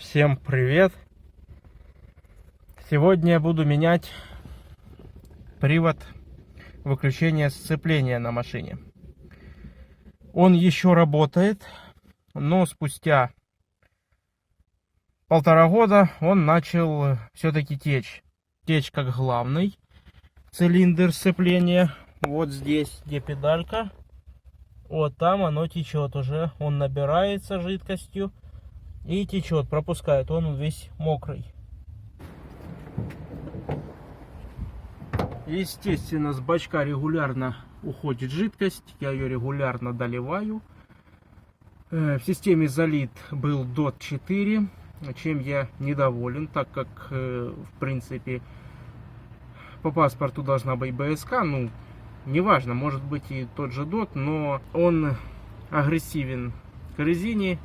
Всем привет! Сегодня я буду менять привод выключения сцепления на машине. Он еще работает, но спустя 1,5 года он начал все-таки течь. Течь как главный цилиндр сцепления. Вот здесь, где педалька. Вот там оно течет уже. Он набирается жидкостью и течет, пропускает. Он весь мокрый. Естественно, с бачка регулярно уходит жидкость. Я ее регулярно доливаю. В системе залит был DOT 4, чем я недоволен, так как, в принципе, по паспорту должна быть БСК. Ну, неважно, может быть и тот же DOT, но он агрессивен к резине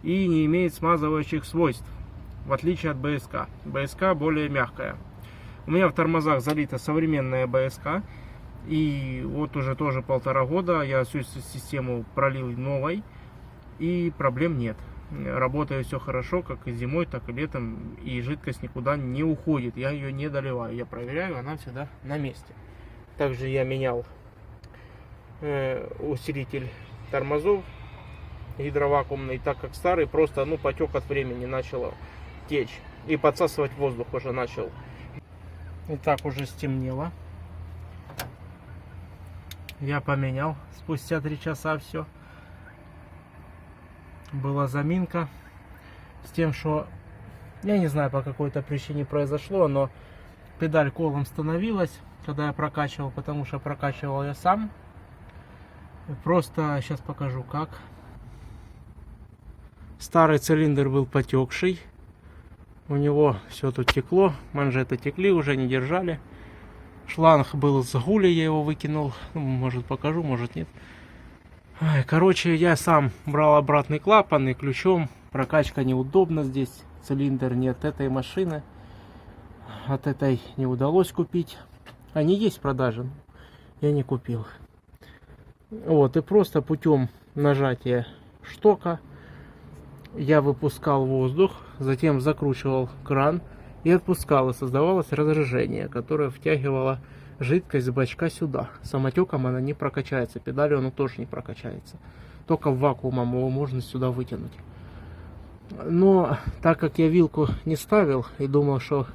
и не имеет смазывающих свойств, в отличие от БСК. БСК более мягкая. У меня в тормозах залита современная БСК. И вот уже тоже 1,5 года я всю систему пролил новой. И проблем нет. Работает все хорошо, как и зимой, так и летом. И жидкость никуда не уходит. Я ее не доливаю. Я проверяю, она всегда на месте. Также я менял усилитель тормозов гидровакуумный, так как старый просто потек от времени, начало течь. И подсасывать воздух уже начал. И так уже стемнело. Я поменял спустя 3 часа все. Была заминка с тем, что я не знаю, по какой-то причине произошло, но педаль колом становилась, когда я прокачивал, потому что прокачивал я сам. Просто сейчас покажу как. Старый цилиндр был потекший. У него все тут текло, манжеты текли, уже не держали. Шланг был с гули, я его выкинул. Может покажу, может нет. Короче, я сам брал обратный клапан и ключом. Прокачка неудобна здесь. Цилиндр не от этой машины. От этой не удалось купить. Они есть в продаже. Я не купил. Вот, и просто путем нажатия штока я выпускал воздух, затем закручивал кран и отпускал, и создавалось разрежение, которое втягивало жидкость с бачка сюда. Самотеком она не прокачается, педалью она тоже не прокачается. Только вакуумом его можно сюда вытянуть. Но так как я вилку не ставил и думал, что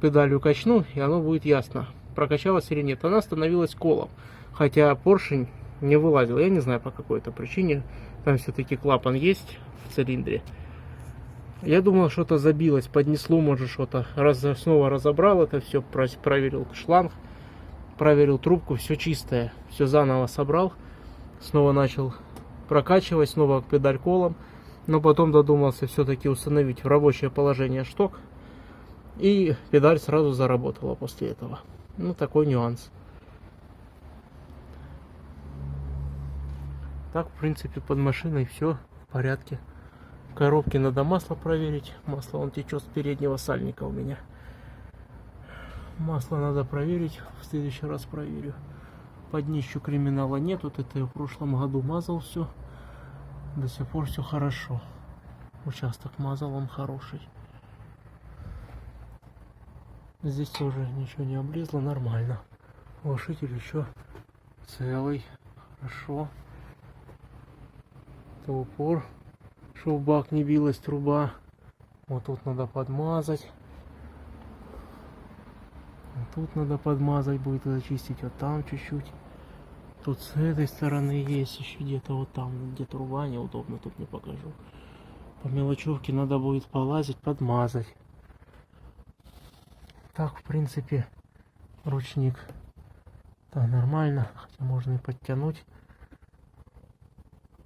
педалью качну, и оно будет ясно, прокачалась или нет, она становилась колом. Хотя поршень не вылазил, я не знаю по какой-то причине. Там все-таки клапан есть в цилиндре. Я думал, что-то забилось, поднесло, может что-то. Снова разобрал это все, проверил шланг, проверил трубку, все чистое. Все заново собрал. Снова начал прокачивать, снова педаль колом. Но потом додумался все-таки установить в рабочее положение шток. И педаль сразу заработала после этого. Ну, такой нюанс. Так, в принципе, под машиной все в порядке. В коробке надо масло проверить. Масло он течет с переднего сальника у меня. Масло надо проверить. В следующий раз проверю. Под днищу криминала нет. Вот это я в прошлом году мазал все. До сих пор все хорошо. Участок мазал, он хороший. Здесь тоже ничего не облезло, нормально. Глушитель еще целый. Хорошо. Это упор, чтобы в бак не билась труба. Вот тут надо подмазать. Вот тут надо подмазать будет, зачистить. Вот там чуть-чуть. Тут с этой стороны есть еще где-то вот там, где труба, неудобно, тут не покажу. По мелочевке надо будет полазить, подмазать. Так, в принципе, ручник да, нормально, хотя можно и подтянуть.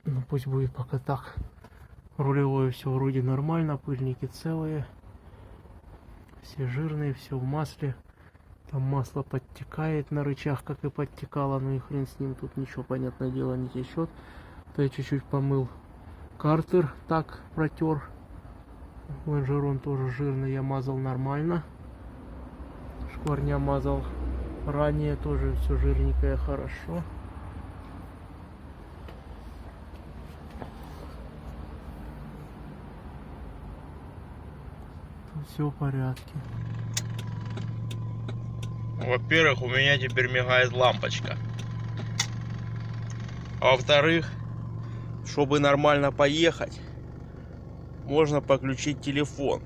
Ну пусть будет пока так. Рулевое все вроде нормально, пыльники целые. Все жирные, все в масле. Там масло подтекает на рычаг, как и подтекало, ну и хрен с ним, тут ничего, понятное дело, не течет. То я чуть-чуть помыл картер, так протер. Лонжерон тоже жирный, я мазал нормально. Шкварня мазал ранее, тоже все жирненькое, хорошо. все в порядке. Во-первых, у меня теперь мигает лампочка. А во-вторых, чтобы нормально поехать, можно подключить телефон.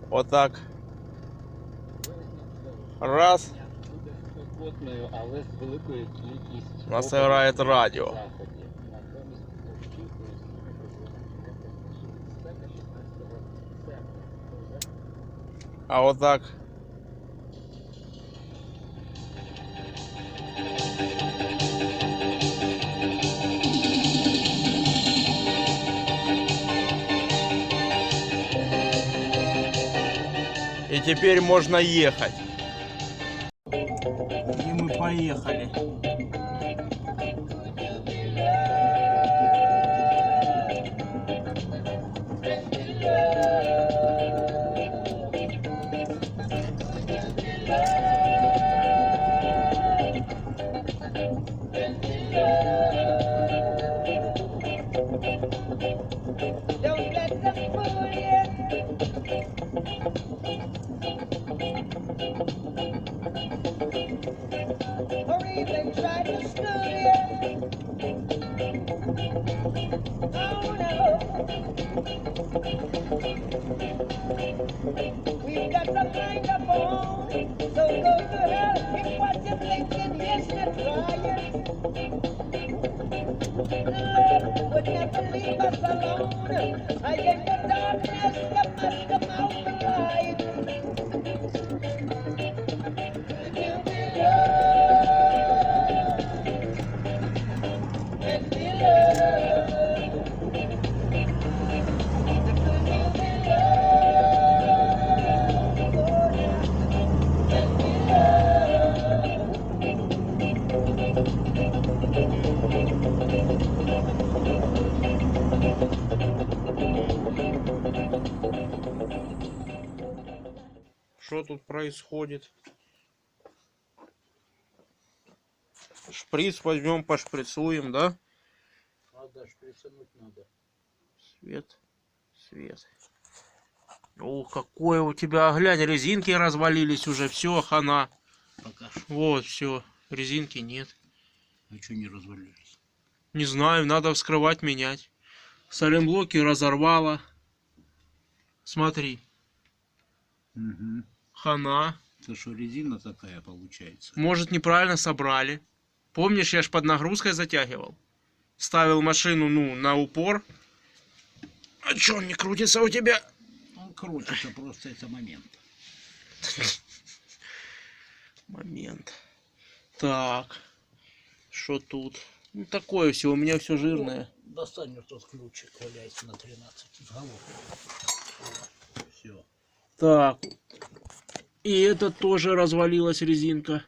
Вот так. Раз. Нас играет радио. А вот так. И теперь можно ехать. И мы поехали. We've got the mind up on, so go to hell if what you're thinking, yes, you're trying. Love would never leave us alone. I in the darkness, you must come out the light. You be loved, and be loved. Что тут происходит? Шприц возьмем, пошприцуем, да? Надо, шприцануть надо. Свет, свет. О, какое у тебя, глянь, резинки развалились уже, все, хана. Пока что. Вот, все, резинки нет. А что не развалились? Не знаю, надо вскрывать, менять. Саленблоки разорвало. Смотри. Угу. Хана. Это что, резина такая получается? Может, неправильно собрали. Помнишь, я ж под нагрузкой затягивал? Ставил машину, ну, на упор. А чё он не крутится у тебя? Он крутится, просто это момент. Момент. Так. Что тут? Ну, такое все, у меня все жирное. Достань вот тот ключик, валяется на 13 с головой. Все. Так. И это тоже развалилась резинка.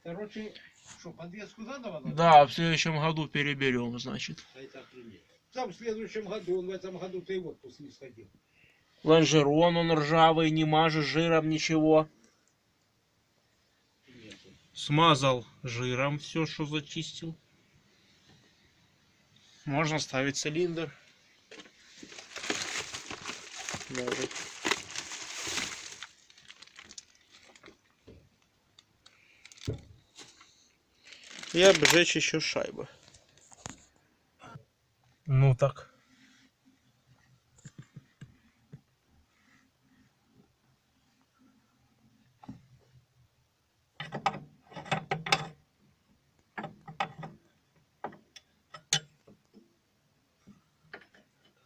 Короче, что, подвеску заново надо? Да, в следующем году переберем, значит. Это охренеть. Там в следующем году, он в этом году ты в отпуск не сходил. Лонжерон он ржавый, не мажет жиром ничего. Нету. Смазал жиром все, что зачистил. Можно ставить цилиндр. Может. И обжечь еще шайбы. Ну так.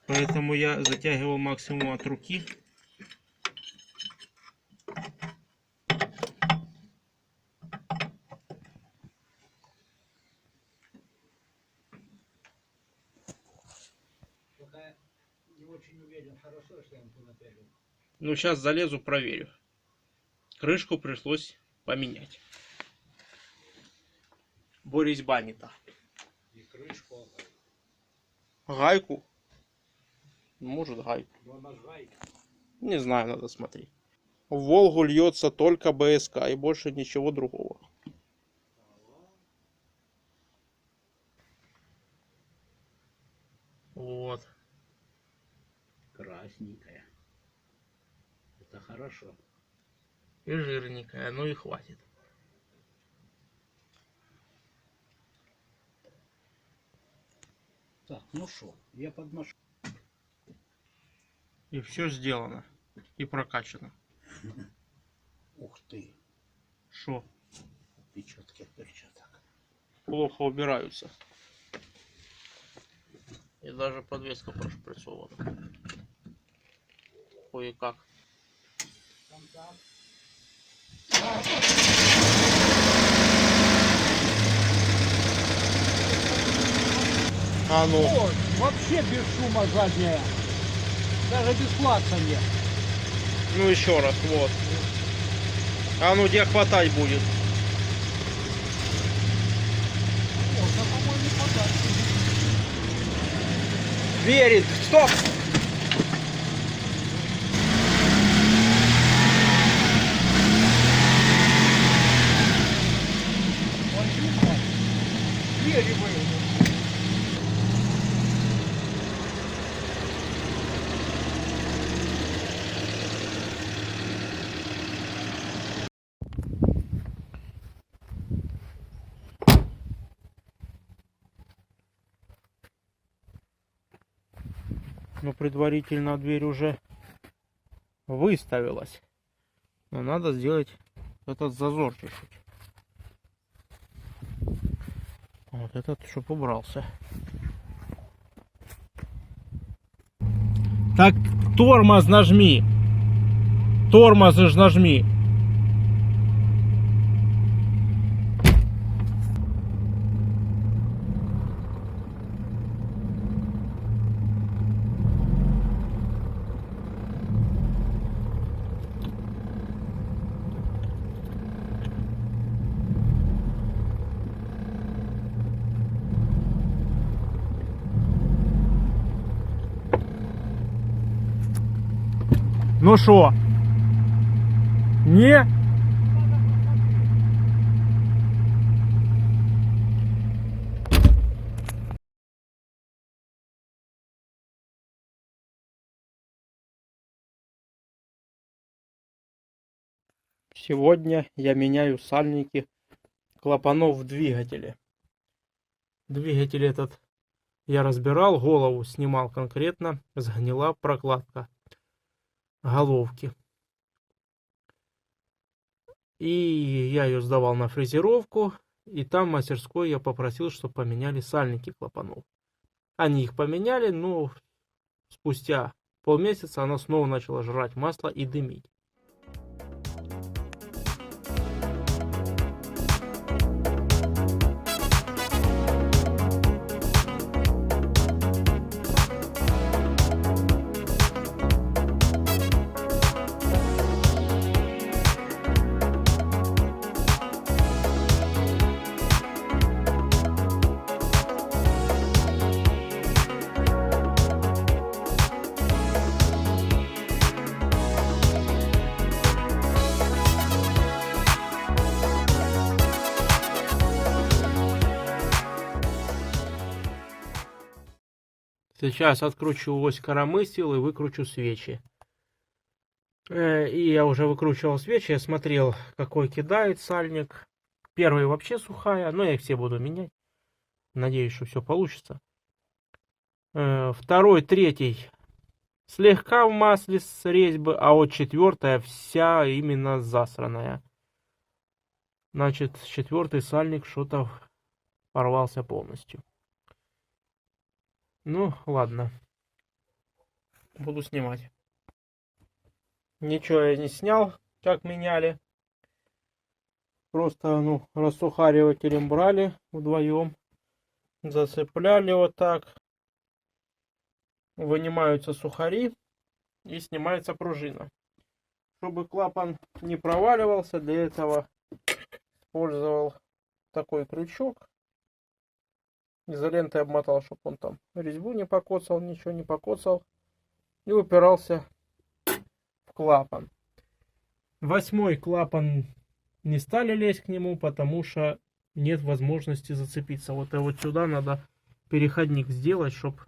Поэтому я затягивал максимум от руки. Пока не очень уверен, хорошо, что я ему напялил. Ну, сейчас залезу, проверю. Крышку пришлось поменять. Бо резьба не та. И крышку, Гайку? Может, гайку. но нажай. Не знаю, надо смотреть. В Волгу льется только БСК и больше ничего другого. Вот. Край. жирненькая. Это хорошо. И жирненькая, ну и хватит. Так, ну что, я подношу. И все сделано. И прокачано. Ух ты, Шо? печатки от перчаток. Плохо убираются. И даже подвеска прошприцована. Кое-как. А ну. О, вообще без шума задняя. Даже без клацанья. Ну еще раз, вот. А ну где хватать будет? Можно, по-моему, подать. Верит! Стоп! Двери выявил. Ну, предварительно дверь уже выставилась. Но надо сделать этот зазор чуть-чуть. Вот этот, чтобы убрался. Так, тормоз нажми. Тормоз же нажми. Ну шо? Не? Сегодня я меняю сальники клапанов в двигателе. Двигатель этот я разбирал, голову снимал конкретно, сгнила прокладка головки. И я ее сдавал на фрезеровку, и там в мастерской я попросил, чтобы поменяли сальники клапанов. Они их поменяли, но спустя полмесяца она снова начала жрать масло и дымить. Сейчас откручу ось коромысел и выкручу свечи. И я уже выкручивал свечи, я смотрел, какой кидает сальник. Первый вообще сухая, но я их все буду менять. Надеюсь, что все получится. Второй, третий слегка в масле с резьбы, а вот четвертая вся именно засраная. Значит, четвертый сальник что-то порвался полностью. Ну, ладно. Буду снимать. Ничего я не снял, как меняли. Просто, ну, рассухаривателем брали вдвоем. Зацепляли вот так. Вынимаются сухари и снимается пружина. Чтобы клапан не проваливался, для этого использовал такой крючок. Изолентой обмотал, чтобы он там резьбу не покоцал, ничего не покоцал. И упирался в клапан. 8-й клапан не стали лезть к нему, потому что нет возможности зацепиться. Вот и вот сюда надо переходник сделать, чтобы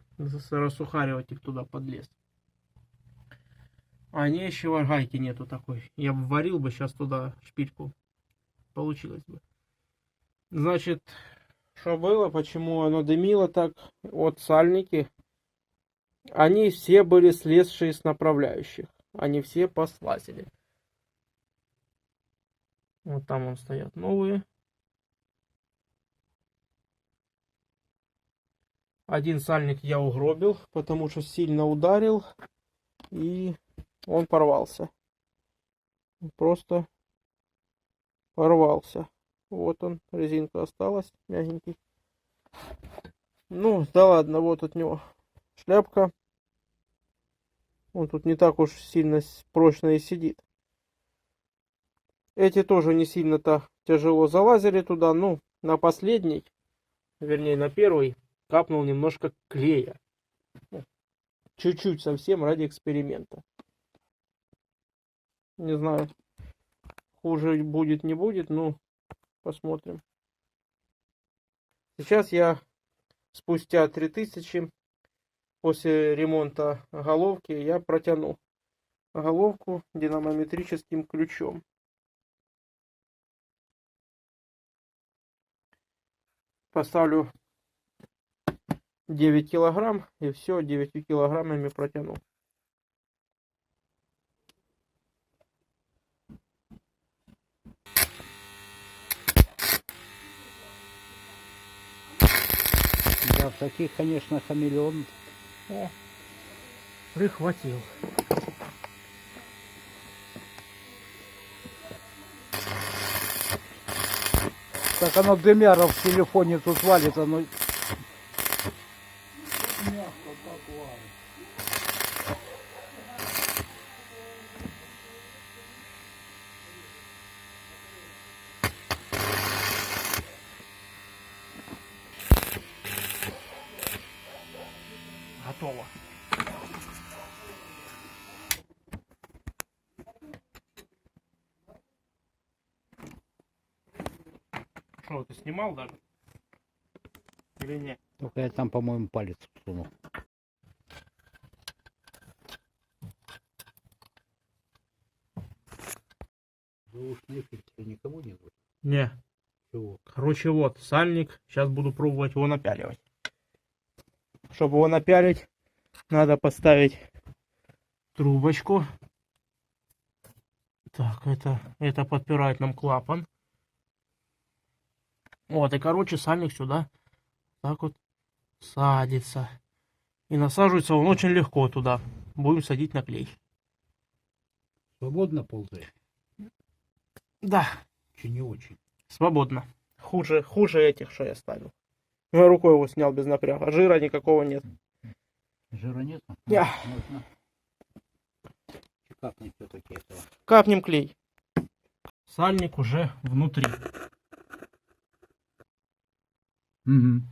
рассухариватель туда подлез. А не, еще гайки нету такой. Я бы варил бы сейчас туда шпильку. Получилось бы. Значит, что было, почему оно дымило так? Вот сальники. Они все были слезшие с направляющих. Они все послазили. Вот там он стоят новые. Один сальник я угробил, потому что сильно ударил. И он порвался. Просто порвался. Вот он, резинка осталась, мягенький. Ну, да ладно, вот от него шляпка. Он тут не так уж сильно прочно и сидит. Эти тоже не сильно-то тяжело залазили туда. Ну, на последний, вернее на первый, капнул немножко клея. Чуть-чуть совсем ради эксперимента. Не знаю, хуже будет, не будет, ну, посмотрим. Сейчас я спустя 3000 после ремонта головки я протяну головку динамометрическим ключом. Поставлю 9 килограмм и все 9 килограммами протяну. Да, в таких, конечно, хамелеон. О, прихватил. Так оно дымяра в телефоне тут валит, оно... Готово. Что, ты снимал даже? Или нет? Только я там, по-моему, палец сунул. Заушные фильтры никому не будет? Не. Чего? Короче, вот, сальник. Сейчас буду пробовать его напяливать. Чтобы его напялить, надо поставить трубочку. Так, это подпирает нам клапан. Вот, и короче, сальник сюда так вот садится. И насаживается он очень легко туда. Будем садить на клей. Свободно ползает? Да, Чи не очень? свободно. Хуже этих, что я ставил. Я рукой его снял без напряга. Жира никакого нет. Жира нет? Я. Можно. Капнуть все-таки этого. Капнем клей. Сальник уже внутри. Угу.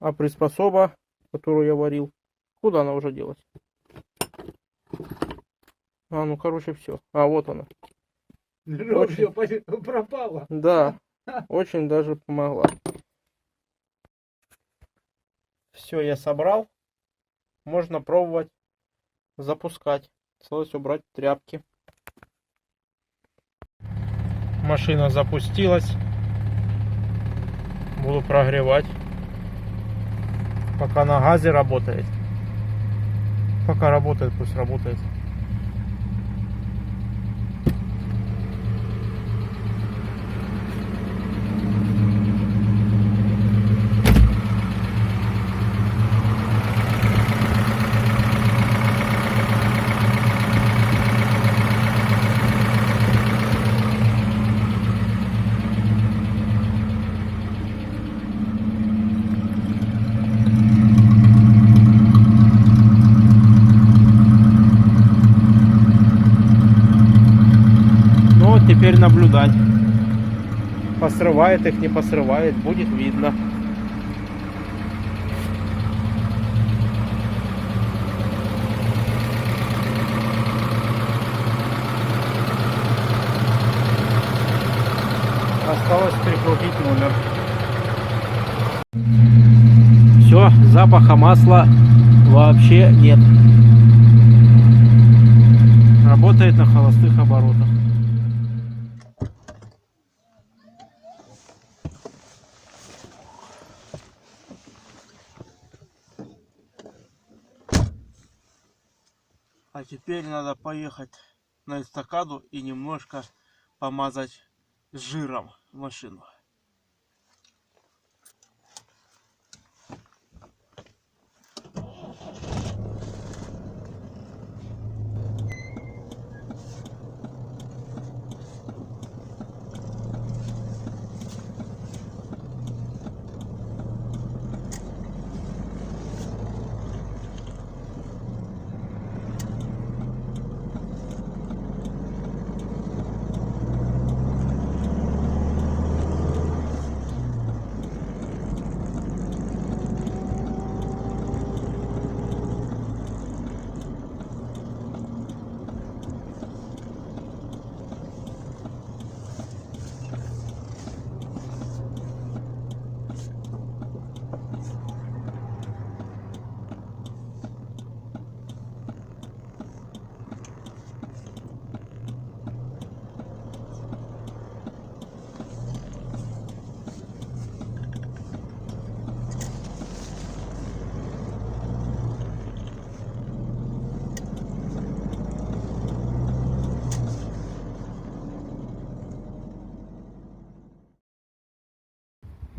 А приспособа, которую я варил, куда она уже делась? А, ну короче, все. А, вот она. Все пропало. Да, очень даже помогла. Все, я собрал. Можно пробовать запускать. Осталось убрать тряпки. Машина запустилась. Буду прогревать. Пока на газе работает. Пока работает, пусть работает. Теперь наблюдать. Посрывает их, не посрывает, будет видно. Осталось прикрутить номер. Все, запаха масла вообще нет. Работает на холостых оборотах. А теперь надо поехать на эстакаду и немножко помазать жиром машину.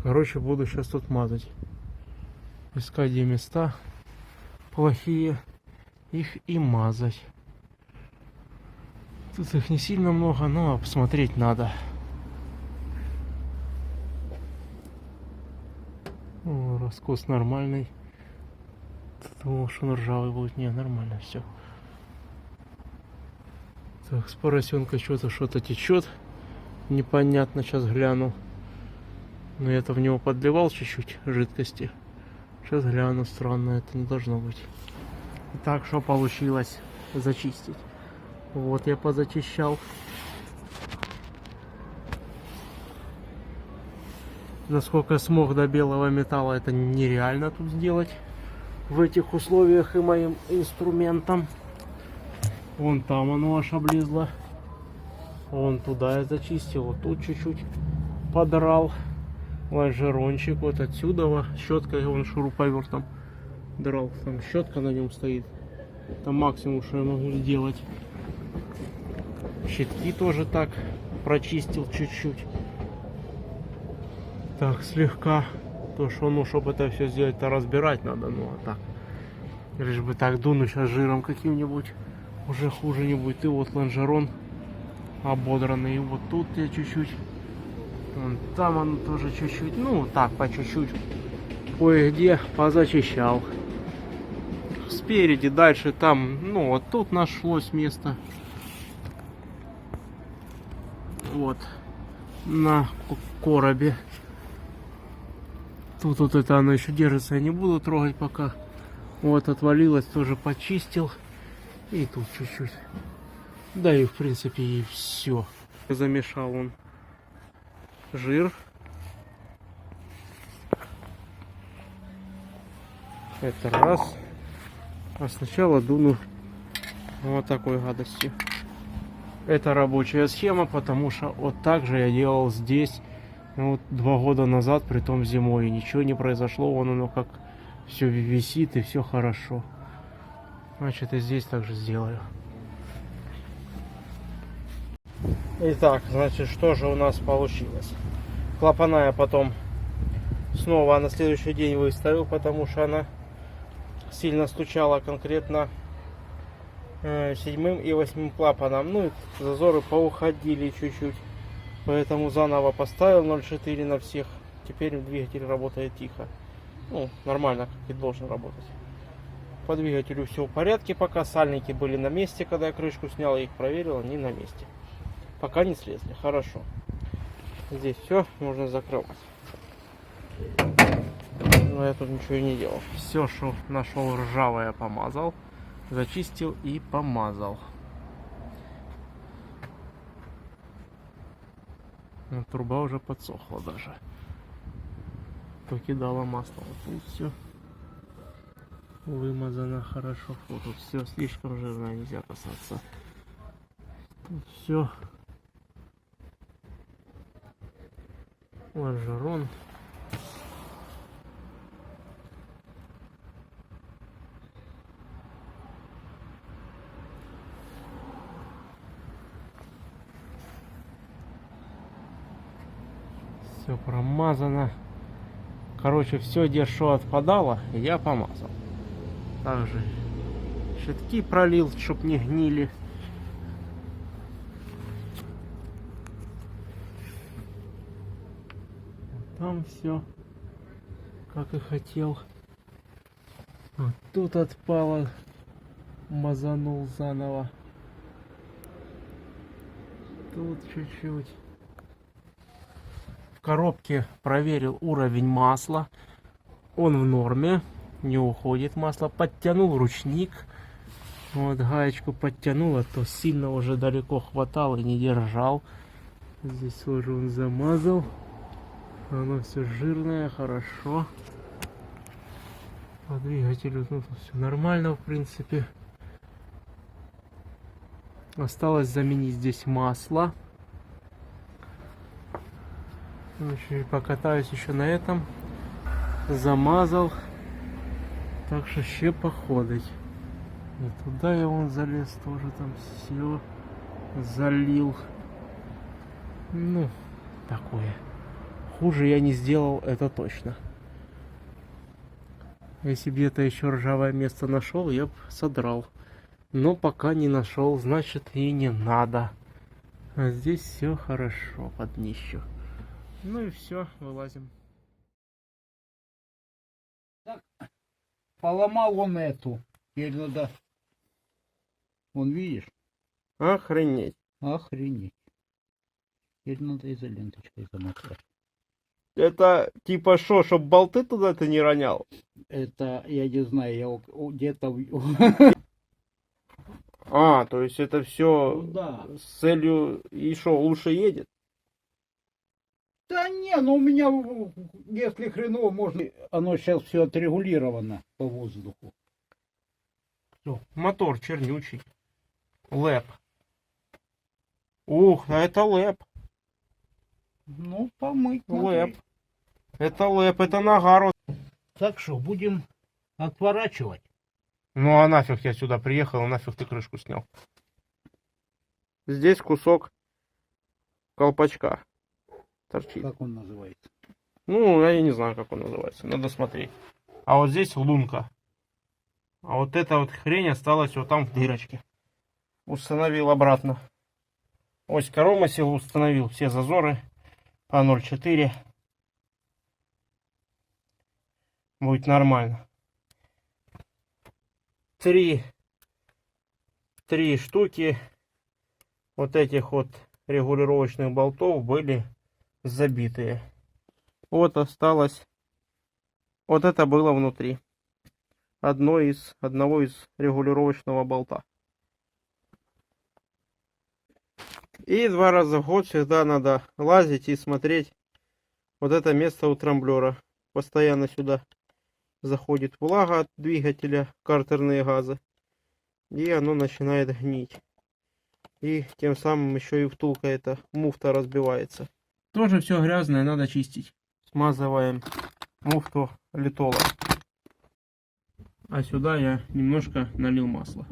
Короче, буду сейчас тут мазать. Искать где места плохие, их и мазать. Тут их не сильно много, но посмотреть надо. О, раскос нормальный. Думал, что он ржавый будет. Не, нормально все. Так, с поросенка что-то течет. Непонятно, сейчас гляну. Но я-то в него подливал чуть-чуть жидкости. Сейчас гляну, странно, это не должно быть. Итак, что получилось зачистить? Вот я позачищал. Насколько смог до белого металла, это нереально тут сделать. В этих условиях и моим инструментом. Вон там оно аж облезло. Вон туда я зачистил. Вот тут чуть-чуть подрал. Лонжерончик вот отсюда, щеткой, вон шуруповертом драл, там щетка на нем стоит, это максимум, что я могу сделать. Щитки тоже так прочистил чуть-чуть, так слегка, то что, ну, чтобы это все сделать, то разбирать надо, ну а так, лишь бы так дуну сейчас жиром каким-нибудь, уже хуже не будет. И вот лонжерон ободранный, и вот тут я чуть-чуть. Вон там он тоже чуть-чуть, ну так, по чуть-чуть, кое-где позачищал. Спереди, дальше там, ну вот тут нашлось место. Вот, на коробе. Тут вот это оно еще держится, я не буду трогать пока. Вот, отвалилось, тоже почистил. И тут чуть-чуть. Да и в принципе и все. Замешал он жир. Это раз. А сначала дуну вот такой гадостью. Это рабочая схема, потому что вот так же я делал здесь, ну, вот 2 года назад, притом зимой. И ничего не произошло, вон оно как все висит и все хорошо. Значит, и здесь также сделаю. Итак, значит, что же у нас получилось? Клапана я потом снова на следующий день выставил, потому что она сильно стучала конкретно 7 и 8 клапаном. Ну и зазоры поуходили чуть-чуть. Поэтому заново поставил 0,4 на всех. Теперь двигатель работает тихо. Ну, нормально, как и должен работать. По двигателю все в порядке пока. Сальники были на месте, когда я крышку снял, я их проверил, они на месте. Пока не слезли, хорошо. Здесь все, можно закрывать. Но я тут ничего и не делал. Все, что нашел ржавое, помазал. Зачистил и помазал. Но труба уже подсохла даже. Покидала масло. Вот тут все вымазано хорошо. Вот тут все слишком жирное, нельзя касаться. Тут все. Лонжерон. Все промазано. Короче, все, где что отпадало, я помазал. Также щитки пролил, чтоб не гнили. Там все, как и хотел. Вот тут отпало, мазанул заново. Тут чуть-чуть. В коробке проверил уровень масла. Он в норме, не уходит масло. Подтянул ручник. Вот гаечку подтянул, а то сильно уже далеко хватал и не держал. Здесь тоже он замазал. Оно все жирное, хорошо. По двигателю ну, все нормально, в принципе. Осталось заменить здесь масло. Еще покатаюсь еще на этом. Замазал. Так что ще походить. И туда я вон залез, тоже там все залил. Ну, такое. Хуже я не сделал, это точно. Если бы где-то еще ржавое место нашел, я бы содрал. Но пока не нашел, значит и не надо. А здесь все хорошо под днищу. Ну и все, вылазим. Поломал он эту. Теперь надо... Вон, видишь? Охренеть. Охренеть. Теперь надо изоленточкой замотать. Это типа шо, чтоб болты туда ты не ронял? Это, я не знаю, я где-то... А, то есть это все Ну да. с целью и шо, лучше едет? Да не, ну у меня, если хреново, можно... Оно сейчас все отрегулировано по воздуху. Мотор чернючий. Лэп. Ух, а это лэп. Ну, помыть надо. Лэп. Это лэп, это нагар. Так что, будем отворачивать? Ну а нафиг я сюда приехал, нафиг ты крышку снял. Здесь кусок колпачка торчит. Как он называется? Ну, я не знаю, как он называется. Надо смотреть. А вот здесь лунка. А вот эта вот хрень осталась вот там в дырочке. Установил обратно. Ось коромысел установил. Все зазоры. По 0,4. Будет нормально. Три штуки вот этих вот регулировочных болтов были забитые. Вот осталось. Вот это было внутри. Одного из регулировочного болта. И 2 раза в год всегда надо лазить и смотреть вот это место у трамблера. Постоянно сюда заходит влага от двигателя, картерные газы. И оно начинает гнить. И тем самым еще и втулка эта муфта разбивается. Тоже все грязное, надо чистить. Смазываем муфту литола. А сюда я немножко налил масла.